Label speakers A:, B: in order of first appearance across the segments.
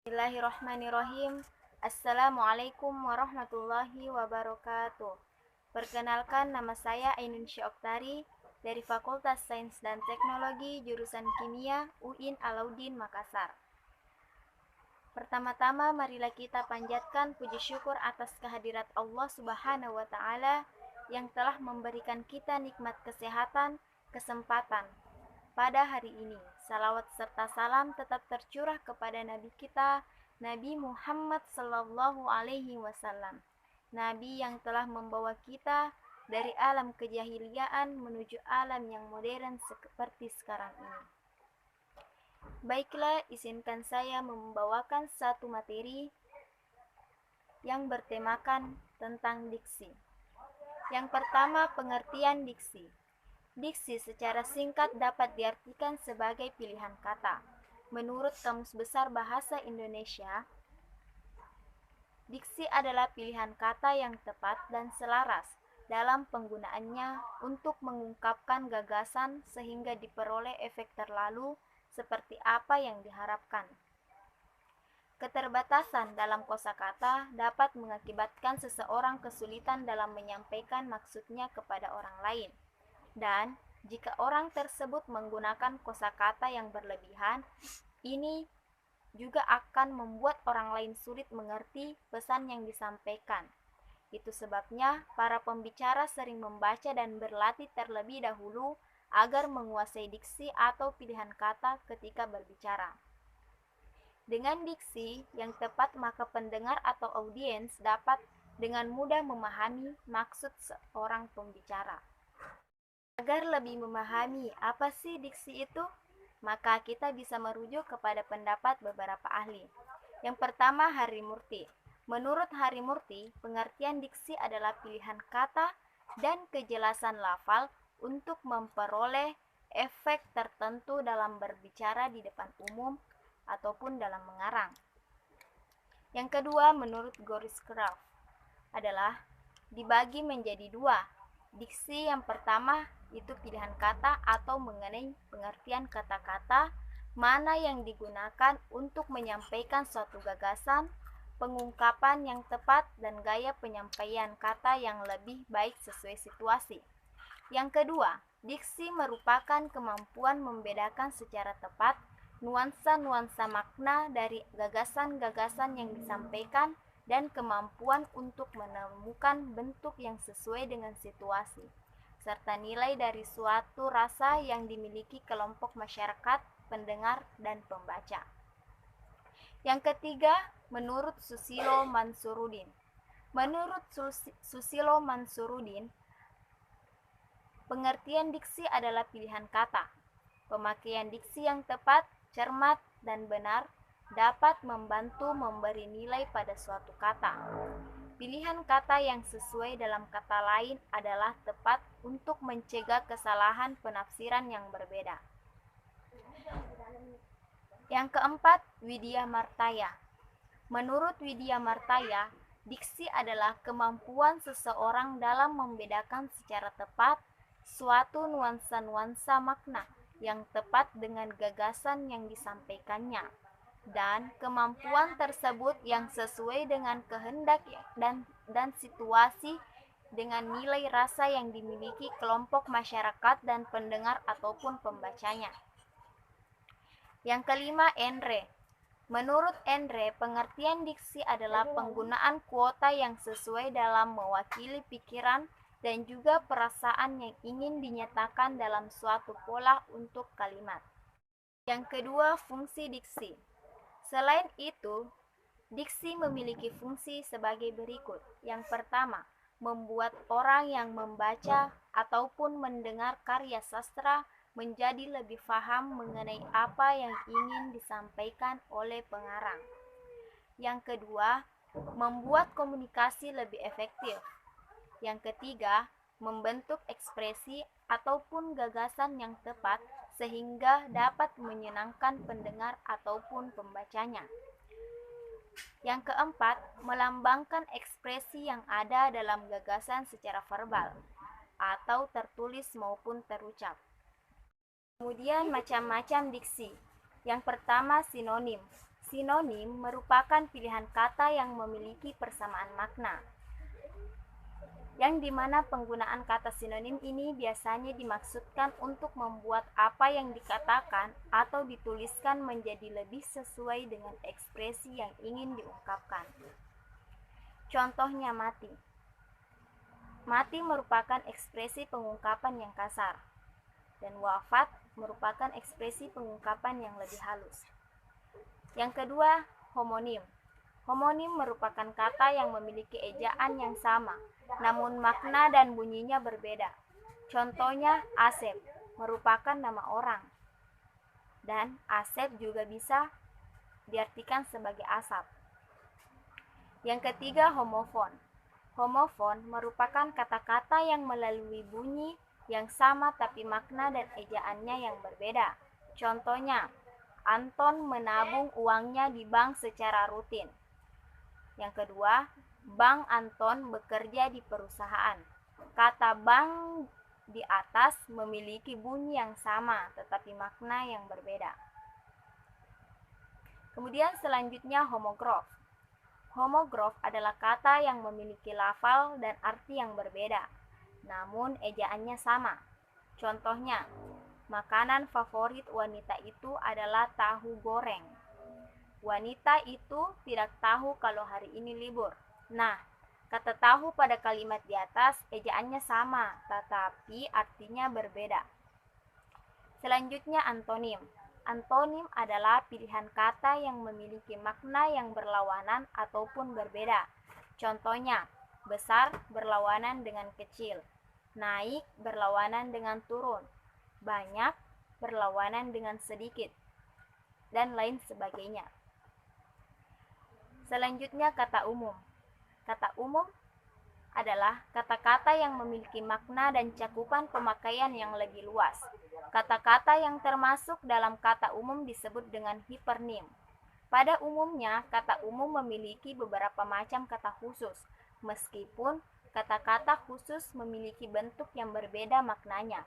A: Bismillahirrahmanirrahim. Assalamualaikum warahmatullahi wabarakatuh. Perkenalkan, nama saya Ainunsyah Oktari dari Fakultas Sains dan Teknologi jurusan Kimia UIN Alauddin Makassar. Pertama-tama marilah kita panjatkan puji syukur atas kehadirat Allah Subhanahu wa taala yang telah memberikan kita nikmat kesehatan, kesempatan pada hari ini. Salawat serta salam tetap tercurah kepada Nabi kita, Nabi Muhammad Sallallahu Alaihi Wasallam, Nabi yang telah membawa kita dari alam kejahiliaan menuju alam yang modern seperti sekarang ini. Baiklah, izinkan saya membawakan satu materi yang bertemakan tentang diksi. Yang pertama, pengertian diksi. Diksi secara singkat dapat diartikan sebagai pilihan kata. Menurut Kamus Besar Bahasa Indonesia, diksi adalah pilihan kata yang tepat dan selaras dalam penggunaannya untuk mengungkapkan gagasan sehingga diperoleh efek terlalu seperti apa yang diharapkan. Keterbatasan dalam kosakata dapat mengakibatkan seseorang kesulitan dalam menyampaikan maksudnya kepada orang lain. Dan jika orang tersebut menggunakan kosakata yang berlebihan, ini juga akan membuat orang lain sulit mengerti pesan yang disampaikan. Itu sebabnya para pembicara sering membaca dan berlatih terlebih dahulu agar menguasai diksi atau pilihan kata ketika berbicara. Dengan diksi yang tepat, maka pendengar atau audiens dapat dengan mudah memahami maksud seorang pembicara. Agar lebih memahami apa sih diksi itu, maka kita bisa merujuk kepada pendapat beberapa ahli. Yang pertama, Harimurti. Menurut Harimurti, pengertian diksi adalah pilihan kata dan kejelasan lafal untuk memperoleh efek tertentu dalam berbicara di depan umum ataupun dalam mengarang. Yang kedua, menurut Goris Krauss, adalah dibagi menjadi dua. Diksi yang pertama itu pilihan kata atau mengenai pengertian kata-kata mana yang digunakan untuk menyampaikan suatu gagasan, pengungkapan yang tepat, dan gaya penyampaian kata yang lebih baik sesuai situasi. Yang kedua, diksi merupakan kemampuan membedakan secara tepat nuansa-nuansa makna dari gagasan-gagasan yang disampaikan dan kemampuan untuk menemukan bentuk yang sesuai dengan situasi, serta nilai dari suatu rasa yang dimiliki kelompok masyarakat, pendengar, dan pembaca. Yang ketiga, menurut Susilo Mansurudin. Menurut Susilo Mansurudin, pengertian diksi adalah pilihan kata. Pemakaian diksi yang tepat, cermat, dan benar dapat membantu memberi nilai pada suatu kata. Pilihan kata yang sesuai dalam kata lain adalah tepat untuk mencegah kesalahan penafsiran yang berbeda. Yang keempat, Widya Martaya. Menurut Widya Martaya, diksi adalah kemampuan seseorang dalam membedakan secara tepat suatu nuansa-nuansa makna yang tepat dengan gagasan yang disampaikannya, dan kemampuan tersebut yang sesuai dengan kehendak dan situasi dengan nilai rasa yang dimiliki kelompok masyarakat dan pendengar ataupun pembacanya. Yang kelima, Endre. Menurut Endre, pengertian diksi adalah penggunaan kuota yang sesuai dalam mewakili pikiran dan juga perasaan yang ingin dinyatakan dalam suatu pola untuk kalimat. Yang kedua, fungsi diksi. Selain itu, diksi memiliki fungsi sebagai berikut. Yang pertama, membuat orang yang membaca ataupun mendengar karya sastra menjadi lebih paham mengenai apa yang ingin disampaikan oleh pengarang. Yang kedua, membuat komunikasi lebih efektif. Yang ketiga, membentuk ekspresi ataupun gagasan yang tepat sehingga dapat menyenangkan pendengar ataupun pembacanya. Yang keempat, melambangkan ekspresi yang ada dalam gagasan secara verbal atau tertulis maupun terucap. Kemudian macam-macam diksi. Yang pertama, sinonim. Sinonim merupakan pilihan kata yang memiliki persamaan makna, yang dimana penggunaan kata sinonim ini biasanya dimaksudkan untuk membuat apa yang dikatakan atau dituliskan menjadi lebih sesuai dengan ekspresi yang ingin diungkapkan. Contohnya mati. Mati merupakan ekspresi pengungkapan yang kasar, dan wafat merupakan ekspresi pengungkapan yang lebih halus. Yang kedua, homonim. Homonim merupakan kata yang memiliki ejaan yang sama, namun makna dan bunyinya berbeda. Contohnya, Asep merupakan nama orang, dan Asep juga bisa diartikan sebagai asap. Yang ketiga, homofon. Homofon merupakan kata-kata yang melalui bunyi yang sama tapi makna dan ejaannya yang berbeda. Contohnya, Anton menabung uangnya di bank secara rutin. Yang kedua, Bang Anton bekerja di perusahaan. Kata bank di atas memiliki bunyi yang sama tetapi makna yang berbeda. Kemudian selanjutnya homogrof. Homogrof adalah kata yang memiliki lafal dan arti yang berbeda, namun ejaannya sama. Contohnya, makanan favorit wanita itu adalah tahu goreng. Wanita itu tidak tahu kalau hari ini libur. Nah, kata tahu pada kalimat di atas ejaannya sama, tetapi artinya berbeda. Selanjutnya antonim. Antonim adalah pilihan kata yang memiliki makna yang berlawanan ataupun berbeda. Contohnya, besar berlawanan dengan kecil, naik berlawanan dengan turun, banyak berlawanan dengan sedikit, dan lain sebagainya. Selanjutnya kata umum. Kata umum adalah kata-kata yang memiliki makna dan cakupan pemakaian yang lebih luas. Kata-kata yang termasuk dalam kata umum disebut dengan hipernim. Pada umumnya, kata umum memiliki beberapa macam kata khusus, meskipun kata-kata khusus memiliki bentuk yang berbeda maknanya,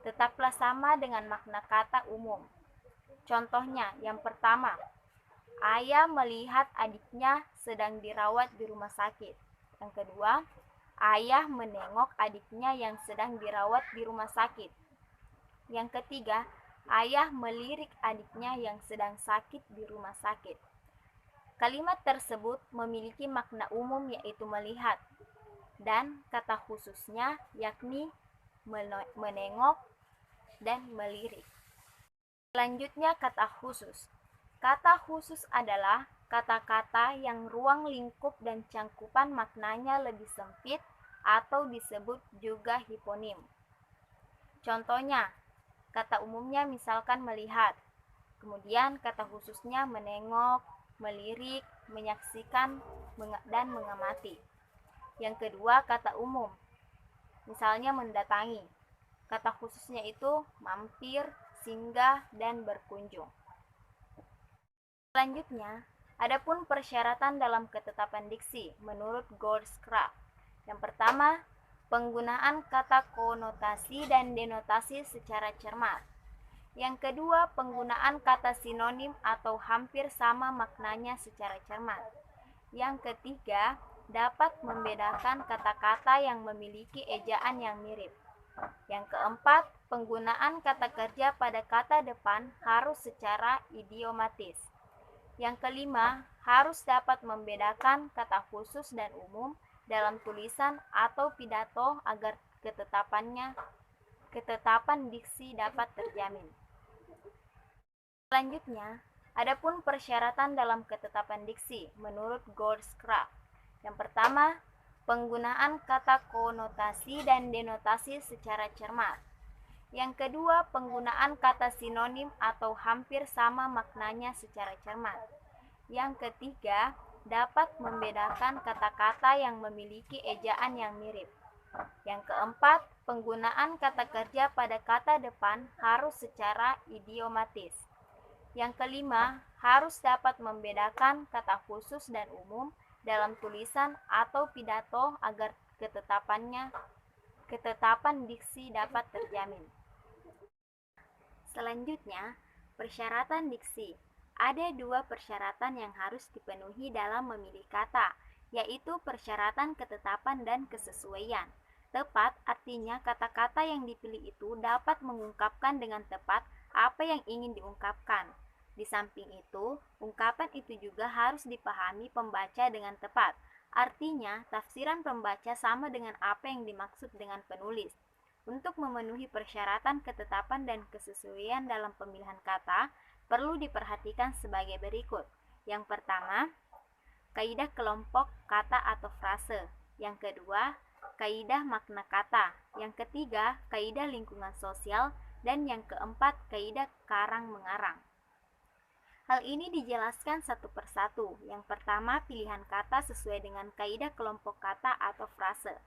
A: tetaplah sama dengan makna kata umum. Contohnya, yang pertama, ayah melihat adiknya sedang dirawat di rumah sakit. Yang kedua, ayah menengok adiknya yang sedang dirawat di rumah sakit. Yang ketiga, ayah melirik adiknya yang sedang sakit di rumah sakit. Kalimat tersebut memiliki makna umum yaitu melihat, dan kata khususnya yakni menengok dan melirik. Selanjutnya kata khusus. Kata khusus adalah kata-kata yang ruang lingkup dan cangkupan maknanya lebih sempit atau disebut juga hiponim. Contohnya, kata umumnya misalkan melihat, kemudian kata khususnya menengok, melirik, menyaksikan, dan mengamati. Yang kedua, kata umum, misalnya mendatangi. Kata khususnya itu mampir, singgah, dan berkunjung. Selanjutnya, adapun persyaratan dalam ketetapan diksi menurut Goldcraft. Yang pertama, penggunaan kata konotasi dan denotasi secara cermat. Yang kedua, penggunaan kata sinonim atau hampir sama maknanya secara cermat. Yang ketiga, dapat membedakan kata-kata yang memiliki ejaan yang mirip. Yang keempat, penggunaan kata kerja pada kata depan harus secara idiomatis. Yang kelima, harus dapat membedakan kata khusus dan umum dalam tulisan atau pidato agar ketetapan diksi dapat terjamin. Selanjutnya, adapun persyaratan dalam ketetapan diksi menurut Goldcraft. Yang pertama, penggunaan kata konotasi dan denotasi secara cermat. Yang kedua, penggunaan kata sinonim atau hampir sama maknanya secara cermat. Yang ketiga, dapat membedakan kata-kata yang memiliki ejaan yang mirip. Yang keempat, penggunaan kata kerja pada kata depan harus secara idiomatis. Yang kelima, harus dapat membedakan kata khusus dan umum dalam tulisan atau pidato agar ketetapan diksi dapat terjamin. Selanjutnya, persyaratan diksi. Ada dua persyaratan yang harus dipenuhi dalam memilih kata, yaitu persyaratan ketetapan dan kesesuaian. Tepat artinya kata-kata yang dipilih itu dapat mengungkapkan dengan tepat apa yang ingin diungkapkan. Di samping itu, ungkapan itu juga harus dipahami pembaca dengan tepat. Artinya, tafsiran pembaca sama dengan apa yang dimaksud dengan penulis. Untuk memenuhi persyaratan ketetapan dan kesesuaian dalam pemilihan kata, perlu diperhatikan sebagai berikut. Yang pertama, kaidah kelompok kata atau frase. Yang kedua, kaidah makna kata. Yang ketiga, kaidah lingkungan sosial. Dan yang keempat, kaidah karang-mengarang. Hal ini dijelaskan satu persatu. Yang pertama, pilihan kata sesuai dengan kaidah kelompok kata atau frase.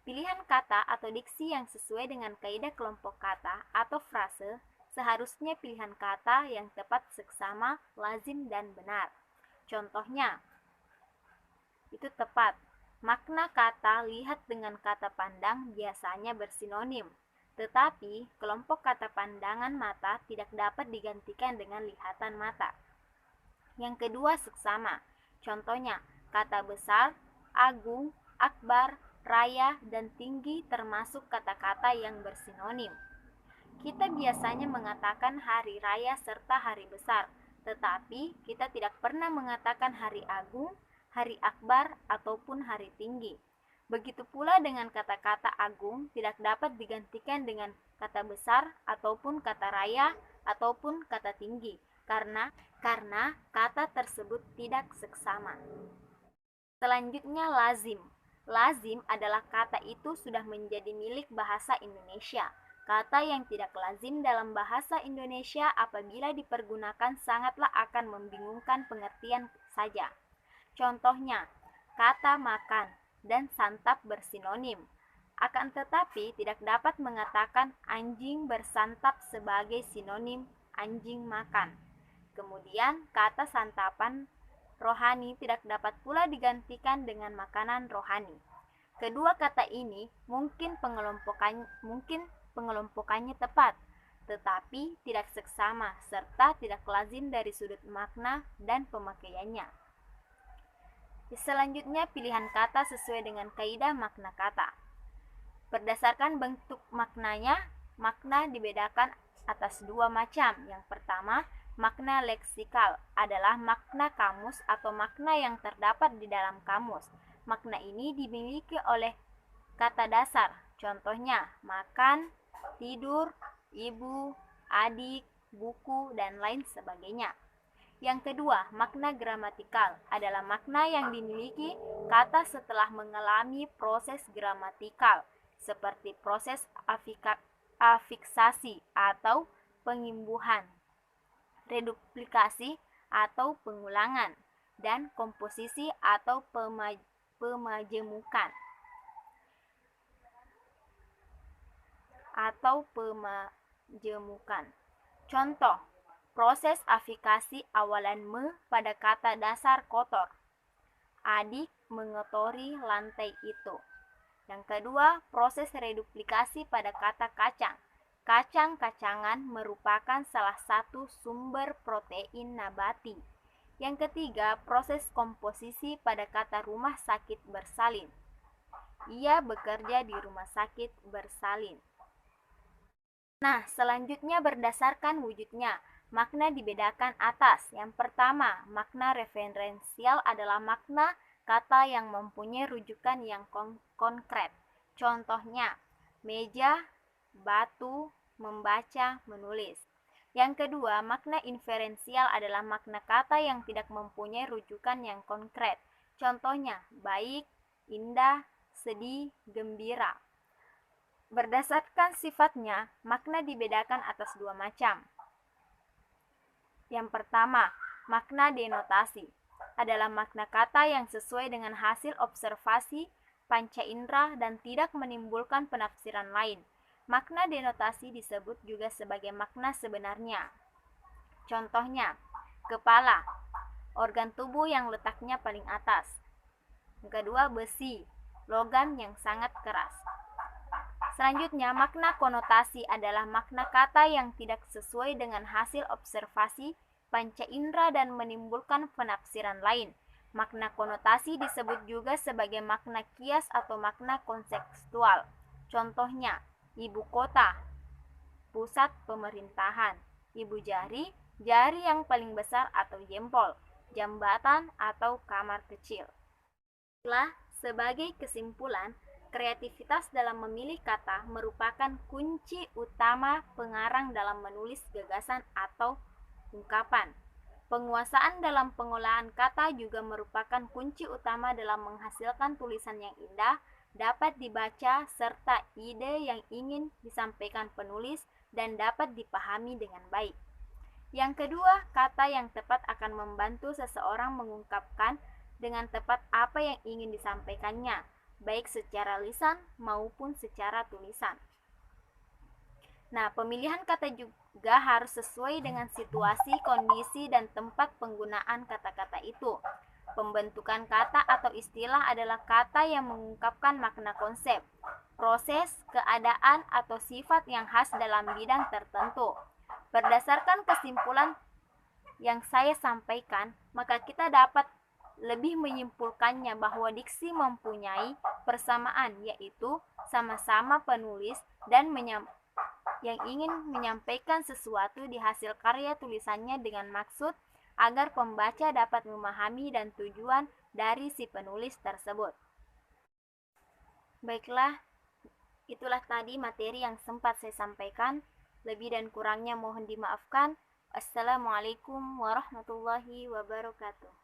A: Pilihan kata atau diksi yang sesuai dengan kaidah kelompok kata atau frase seharusnya pilihan kata yang tepat, seksama, lazim, dan benar. Contohnya, itu tepat. Makna kata lihat dengan kata pandang biasanya bersinonim, tetapi kelompok kata pandangan mata tidak dapat digantikan dengan lihatan mata. Yang kedua, seksama. Contohnya, kata besar, agung, akbar, raya, dan tinggi termasuk kata-kata yang bersinonim. Kita biasanya mengatakan hari raya serta hari besar, tetapi kita tidak pernah mengatakan hari agung, hari akbar, ataupun hari tinggi. Begitu pula dengan kata-kata agung tidak dapat digantikan dengan kata besar ataupun kata raya ataupun kata tinggi, karena kata tersebut tidak seksama. Selanjutnya, lazim. Lazim adalah kata itu sudah menjadi milik bahasa Indonesia. Kata yang tidak lazim dalam bahasa Indonesia apabila dipergunakan sangatlah akan membingungkan pengertian saja. Contohnya, kata makan dan santap bersinonim. Akan tetapi tidak dapat mengatakan anjing bersantap sebagai sinonim anjing makan. Kemudian, kata santapan rohani tidak dapat pula digantikan dengan makanan rohani. Kedua kata ini mungkin pengelompokannya tepat, tetapi tidak seksama serta tidak lazim dari sudut makna dan pemakaiannya. Selanjutnya, pilihan kata sesuai dengan kaidah makna kata. Berdasarkan bentuk maknanya, makna dibedakan atas dua macam. Yang pertama, makna leksikal adalah makna kamus atau makna yang terdapat di dalam kamus. Makna ini dimiliki oleh kata dasar. Contohnya, makan, tidur, ibu, adik, buku, dan lain sebagainya. Yang kedua, makna gramatikal adalah makna yang dimiliki kata setelah mengalami proses gramatikal, seperti proses afiksasi atau pengimbuhan, reduplikasi atau pengulangan, dan komposisi atau pemajemukan. Contoh, proses afikasi awalan me pada kata dasar kotor. Adik mengotori lantai itu. Yang kedua, proses reduplikasi pada kata kacang. Kacang-kacangan merupakan salah satu sumber protein nabati. Yang ketiga, proses komposisi pada kata rumah sakit bersalin. Ia bekerja di rumah sakit bersalin. Nah, selanjutnya berdasarkan wujudnya, makna dibedakan atas. Yang pertama, makna referensial adalah makna kata yang mempunyai rujukan yang konkret. Contohnya, meja, batu, membaca, menulis. Yang kedua, makna inferensial adalah makna kata yang tidak mempunyai rujukan yang konkret. Contohnya, baik, indah, sedih, gembira. Berdasarkan sifatnya, makna dibedakan atas dua macam. Yang pertama, makna denotasi adalah makna kata yang sesuai dengan hasil observasi panca indera dan tidak menimbulkan penafsiran lain. Makna denotasi disebut juga sebagai makna sebenarnya. Contohnya, kepala, organ tubuh yang letaknya paling atas. Yang kedua, besi, logam yang sangat keras. Selanjutnya, makna konotasi adalah makna kata yang tidak sesuai dengan hasil observasi panca indera dan menimbulkan penafsiran lain. Makna konotasi disebut juga sebagai makna kias atau makna kontekstual. Contohnya, ibu kota, pusat pemerintahan, ibu jari, jari yang paling besar atau jempol, jambatan atau kamar kecil. Sebagai kesimpulan, kreativitas dalam memilih kata merupakan kunci utama pengarang dalam menulis gagasan atau ungkapan. Penguasaan dalam pengolahan kata juga merupakan kunci utama dalam menghasilkan tulisan yang indah, dapat dibaca, serta ide yang ingin disampaikan penulis dan dapat dipahami dengan baik. Yang kedua, kata yang tepat akan membantu seseorang mengungkapkan dengan tepat apa yang ingin disampaikannya, baik secara lisan maupun secara tulisan. Nah, pemilihan kata juga harus sesuai dengan situasi, kondisi, dan tempat penggunaan kata-kata itu. Pembentukan kata atau istilah adalah kata yang mengungkapkan makna konsep, proses, keadaan, atau sifat yang khas dalam bidang tertentu. Berdasarkan kesimpulan yang saya sampaikan, maka kita dapat lebih menyimpulkannya bahwa diksi mempunyai persamaan, yaitu sama-sama penulis dan yang ingin menyampaikan sesuatu di hasil karya tulisannya dengan maksud agar pembaca dapat memahami dan tujuan dari si penulis tersebut. Baiklah, itulah tadi materi yang sempat saya sampaikan. Lebih dan kurangnya mohon dimaafkan. Assalamualaikum warahmatullahi wabarakatuh.